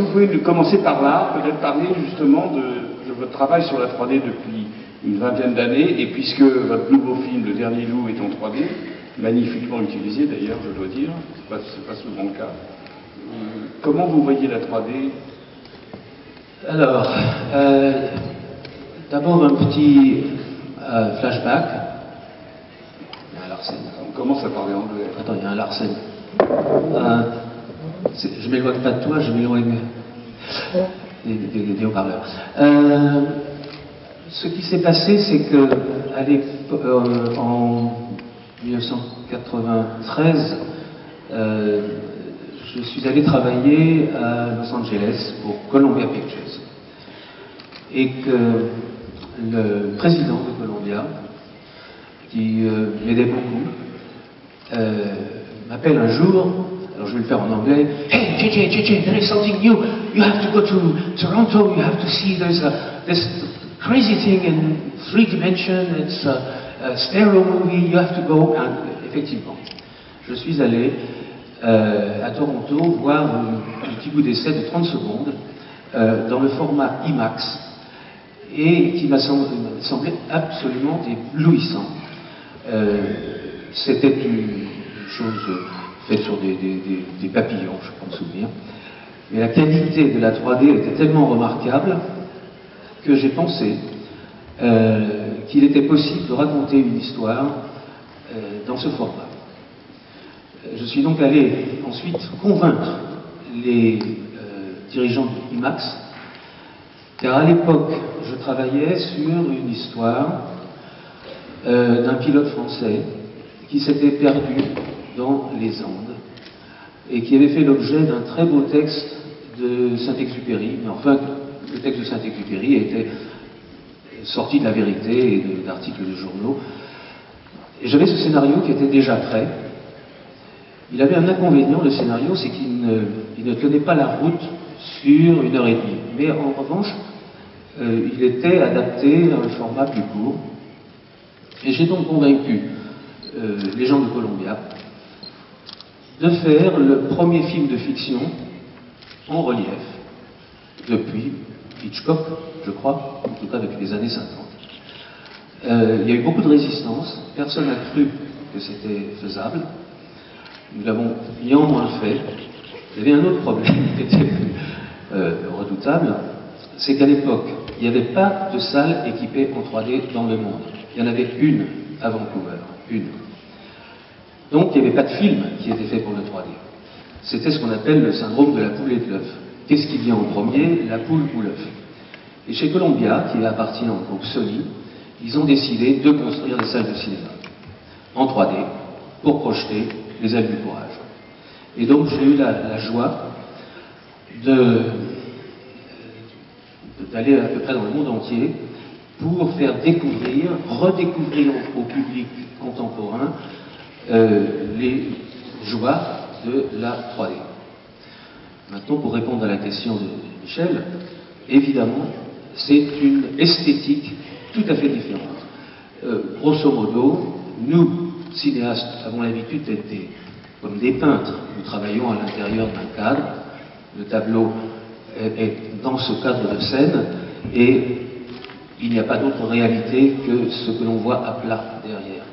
que vous pouvez commencer par là, peut-être parler justement de votre travail sur la 3D depuis une vingtaine d'années, et puisque votre nouveau film, Le Dernier Loup, est en 3D, magnifiquement utilisé d'ailleurs, je dois dire, c'est pas souvent le cas. Comment vous voyez la 3D? Alors, d'abord un petit flashback. Il y a un Larsen. On commence à parler anglais. Attends, il y a un Larsen. Je m'éloigne pas de toi, je m'éloigne des haut-parleurs. Ce qui s'est passé, c'est que en 1993, je suis allé travailler à Los Angeles pour Columbia Pictures. Et que le président de Columbia, qui m'aidait beaucoup, m'appelle un jour, alors je vais le faire en anglais. Hey, JJ, there is something new. You have to go to Toronto. You have to see there's this crazy thing in 3 dimensions. It's a stereo movie. You have to go. And, effectivement, je suis allé à Toronto voir un petit bout d'essai de 30 secondes dans le format IMAX et qui m'a semblé absolument éblouissant. C'était une chose faite sur des papillons, je peux me souvenir. Mais la qualité de la 3D était tellement remarquable que j'ai pensé qu'il était possible de raconter une histoire dans ce format. Je suis donc allé ensuite convaincre les dirigeants de IMAX, car à l'époque, je travaillais sur une histoire d'un pilote français qui s'était perdu dans les Andes et qui avait fait l'objet d'un très beau texte de Saint-Exupéry. Mais enfin, le texte de Saint-Exupéry était sorti de La Vérité et d'articles de journaux. Et j'avais ce scénario qui était déjà prêt. Il avait un inconvénient, le scénario, c'est qu'il ne tenait pas la route sur 1 heure et demie. Mais en revanche, il était adapté à un format plus court. Et j'ai donc convaincu les gens de Columbia de faire le premier film de fiction en relief depuis Hitchcock, je crois, en tout cas depuis les années 50. Il y a eu beaucoup de résistance, personne n'a cru que c'était faisable. Nous l'avons néanmoins fait. Il y avait un autre problème qui était redoutable, c'est qu'à l'époque, il n'y avait pas de salle équipée en 3D dans le monde. Il y en avait une à Vancouver, une. Donc il n'y avait pas de film qui était fait pour le 3D. C'était ce qu'on appelle le syndrome de la poule et de l'œuf. Qu'est-ce qui vient en premier, la poule ou l'œuf? Et chez Columbia, qui appartient au groupe Sony, ils ont décidé de construire des salles de cinéma en 3D pour projeter Les Ailes du Courage. Et donc j'ai eu la joie d'aller à peu près dans le monde entier pour faire redécouvrir au public contemporain les joies de la 3D. Maintenant, pour répondre à la question de Michel, évidemment, c'est une esthétique tout à fait différente. Grosso modo, nous, cinéastes, avons l'habitude d'être comme des peintres. Nous travaillons à l'intérieur d'un cadre. Le tableau est dans ce cadre de scène et il n'y a pas d'autre réalité que ce que l'on voit à plat derrière.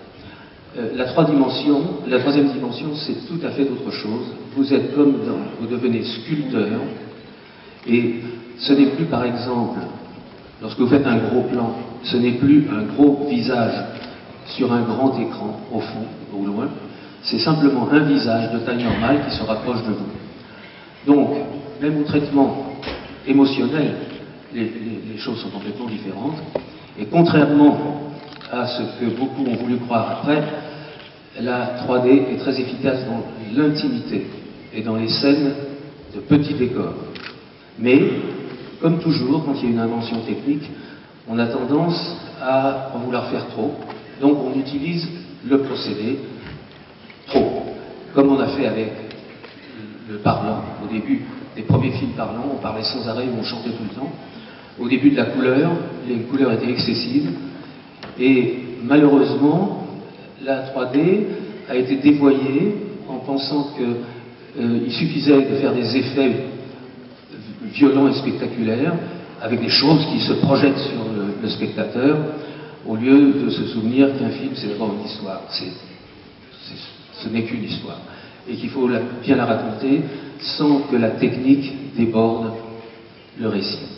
La troisième dimension, c'est tout à fait autre chose. Vous êtes vous devenez sculpteur et ce n'est plus, par exemple, lorsque vous faites un gros plan, ce n'est plus un gros visage sur un grand écran, au fond, au loin, c'est simplement un visage de taille normale qui se rapproche de vous. Donc, même au traitement émotionnel, les choses sont complètement différentes. Et contrairement à ce que beaucoup ont voulu croire après, la 3D est très efficace dans l'intimité et dans les scènes de petits décors. Mais, comme toujours, quand il y a une invention technique, on a tendance à en vouloir faire trop. Donc on utilise le procédé trop. Comme on a fait avec le parlant. Au début des premiers films parlants, on parlait sans arrêt, on chantait tout le temps. Au début de la couleur, les couleurs étaient excessives. Et malheureusement, la 3D a été dévoyée en pensant qu'il suffisait de faire des effets violent et spectaculaire, avec des choses qui se projettent sur le spectateur, au lieu de se souvenir qu'un film, c'est d'abord une histoire. Ce n'est qu'une histoire. Et qu'il faut bien la raconter sans que la technique déborde le récit.